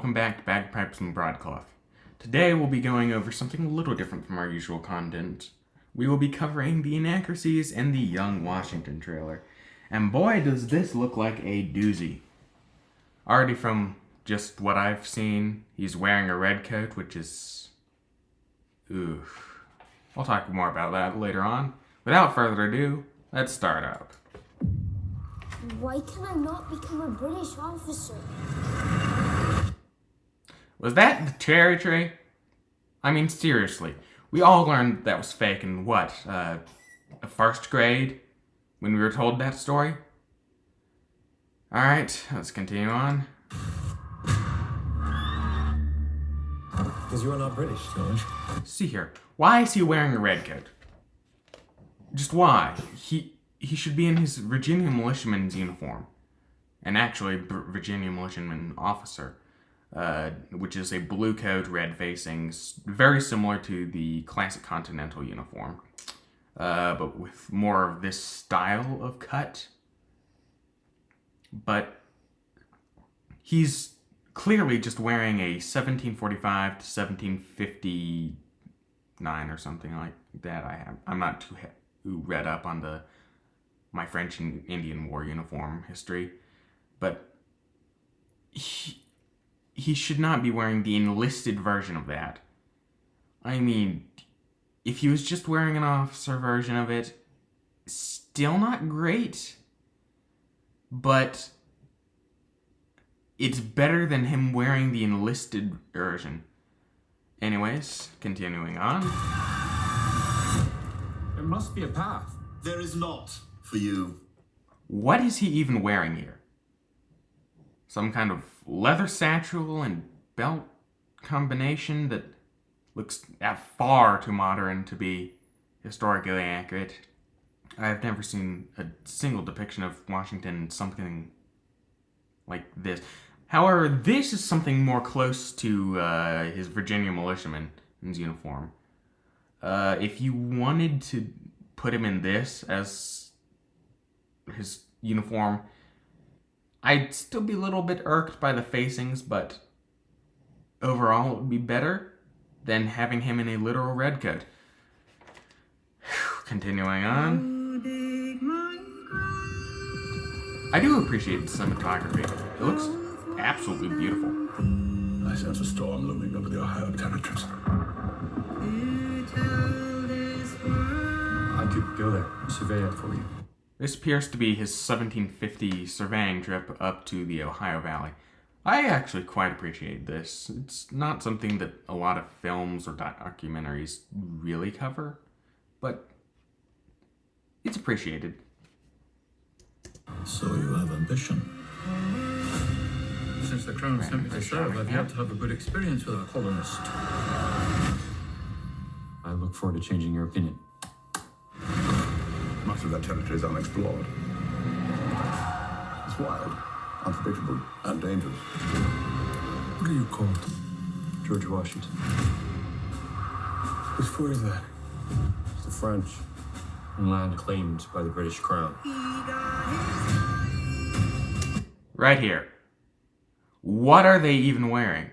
welcome back to Bagpipes and Broadcloth. Today we'll be going over something a little different from our usual content. We will be covering the inaccuracies in the Young Washington trailer. And boy, does this look like a doozy. Already from just what I've seen, he's wearing a red coat, which is... oof. I'll talk more about that later on. Without further ado, let's start up. Why can I not become a British officer? Was that the cherry tree? I mean, seriously. We all learned that was fake in what, first grade? When we were told that story? Alright, let's continue on. Because you are not British, George. See here. Why is he wearing a red coat? Just why? He should be in his Virginia militiaman's uniform. And actually, Virginia militiaman officer. Which is a blue coat, red facings, very similar to the classic Continental uniform, but with more of this style of cut. But he's clearly just wearing a 1745 to 1759 or something like that. I'm not too read up on my French and Indian War uniform history, but he should not be wearing the enlisted version of that. I mean, if he was just wearing an officer version of it, still not great. But it's better than him wearing the enlisted version. Anyways, continuing on. There must be a path. There is not for you. What is he even wearing here? Some kind of leather satchel and belt combination that looks far too modern to be historically accurate. I have never seen a single depiction of Washington in something like this. However, this is something more close to his Virginia militiaman's uniform. If you wanted to put him in this as his uniform, I'd still be a little bit irked by the facings, but overall it would be better than having him in a literal red coat. Continuing on. I do appreciate the cinematography. It looks absolutely beautiful. I sense a storm looming over the Ohio territories. I could go there, survey it for you. This appears to be his 1750 surveying trip up to the Ohio Valley. I actually quite appreciate this. It's not something that a lot of films or documentaries really cover, but it's appreciated. So you have ambition. Since the Crown sent me to serve, I've yet to have a good experience with a colonist. I look forward to changing your opinion. Much of that territory is unexplored. It's wild, unpredictable, and dangerous. What are you called? George Washington. Whose for is that? It's the French. And land claimed by the British Crown. Right here. What are they even wearing?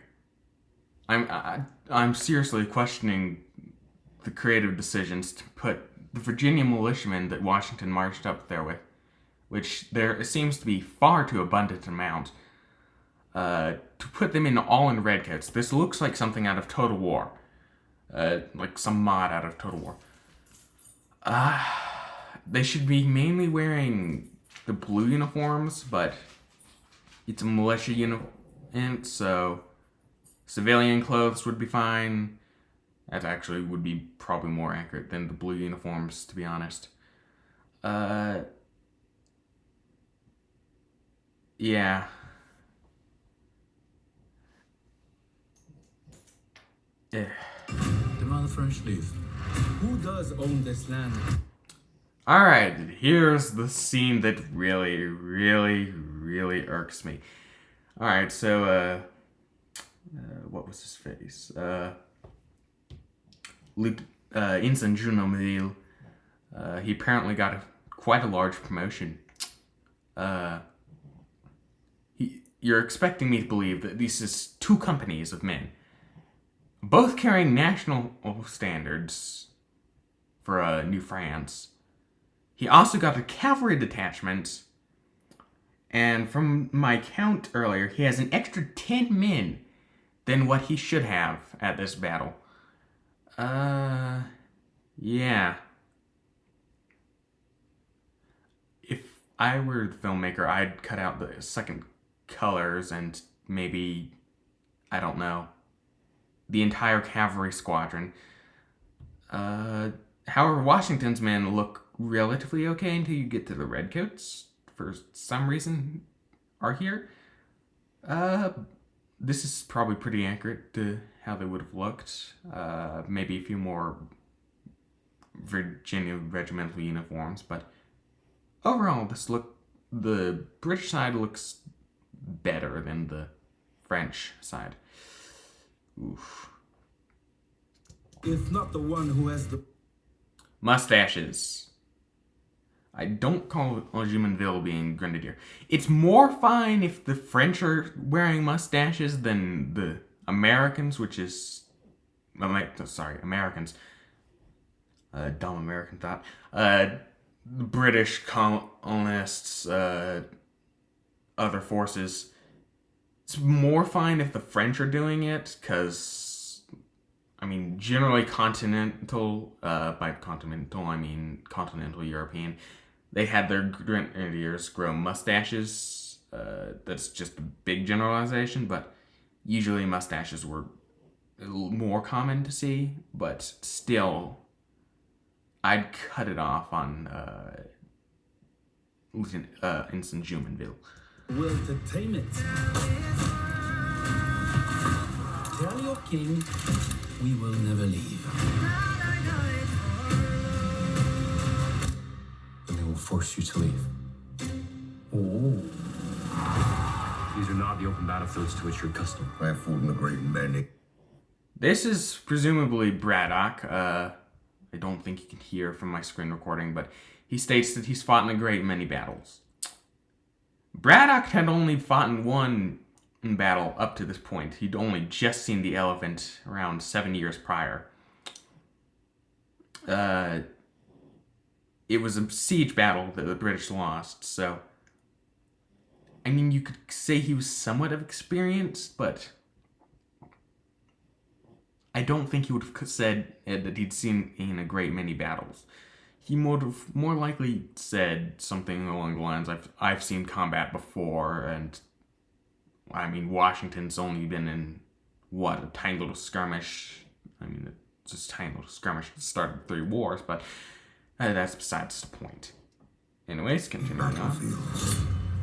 I'm seriously questioning the creative decisions to put the Virginia militiamen that Washington marched up there with, which there seems to be far too abundant amount, to put them in all in red coats. This looks like something out of Total War. Like some mod out of Total War. They should be mainly wearing the blue uniforms, but it's a militia uniform, so civilian clothes would be fine. That actually would be probably more accurate than the blue uniforms, to be honest. Yeah. Demand the French leave. Who does own this land? Alright, here's the scene that really, really, really irks me. Alright, so, what was his face? Ensign Junomville. He apparently got quite a large promotion. you're expecting me to believe that this is two companies of men, both carrying national standards for New France. He also got a cavalry detachment, and from my count earlier, he has an extra 10 men than what he should have at this battle. Yeah. If I were the filmmaker, I'd cut out the second colors and maybe, I don't know, the entire cavalry squadron. However, Washington's men look relatively okay until you get to the redcoats. For some reason, are here. This is probably pretty accurate to how they would have looked. Maybe a few more Virginia regimental uniforms, but overall, the British side looks better than the French side. Oof. If not the one who has the Mustaches. I don't call Jumonville being Grenadier. It's more fine if the French are wearing mustaches than the Americans, which is... Americans. Dumb American thought. The British colonists, other forces. It's more fine if the French are doing it, because, I mean, generally continental, by continental I mean continental European, they had their grenadiers grow mustaches. That's just a big generalization, but usually mustaches were more common to see, but still, I'd cut it off on Ensign Jumonville. will to tame it. Tell your king we will never leave. And they will force you to leave. Oh. These are not the open battlefields to which you're accustomed. I have fought in the great many. This is presumably Braddock. I don't think you can hear from my screen recording, but he states that he's fought in a great many battles. Braddock had only fought in one battle up to this point. He'd only just seen the Elephant around 7 years prior. It was a siege battle that the British lost, so... I mean, you could say he was somewhat of experienced, but... I don't think he would have said that he'd seen in a great many battles. He would have more likely said something along the lines, I've seen combat before, and I mean, Washington's only been in, what, a tiny little skirmish. I mean, it's just a tiny little skirmish at the start of 3 wars, but that's besides the point. Anyways, continuing on. Battlefields.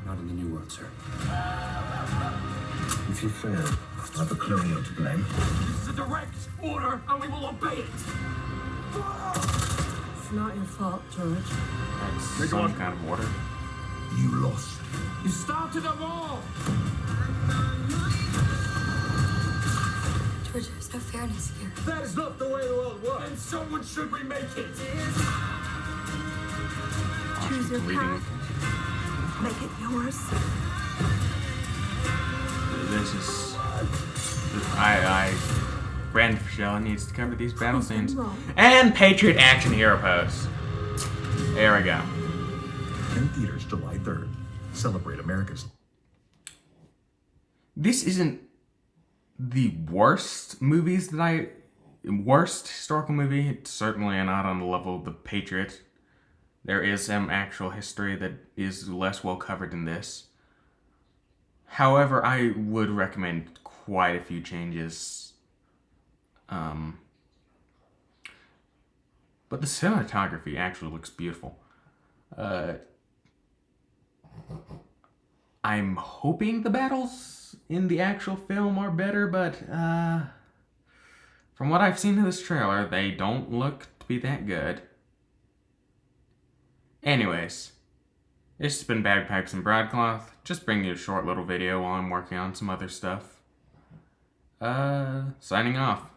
Not in the New World, sir. If you fail, I've a colonial to blame. This is a direct order, and we will obey it. It's not your fault, George. That's some kind of order. You lost. You started a war. George, there's no fairness here. That is not the way the world works. And someone should remake it. Choose your Washington leading. path. Make it yours. This is... Brandon Fischel needs to cover these battle scenes. And Patriot Action Hero pose. There we go. In theaters July 3rd. Celebrate America's. This isn't the worst movies that worst historical movie. It's certainly not on the level of The Patriot. There is some actual history that is less well covered in this. However, I would recommend quite a few changes. But the cinematography actually looks beautiful. I'm hoping the battles in the actual film are better, but from what I've seen in this trailer, they don't look to be that good. Anyways, this has been Bagpipes and Broadcloth. Just bringing you a short little video while I'm working on some other stuff. Signing off.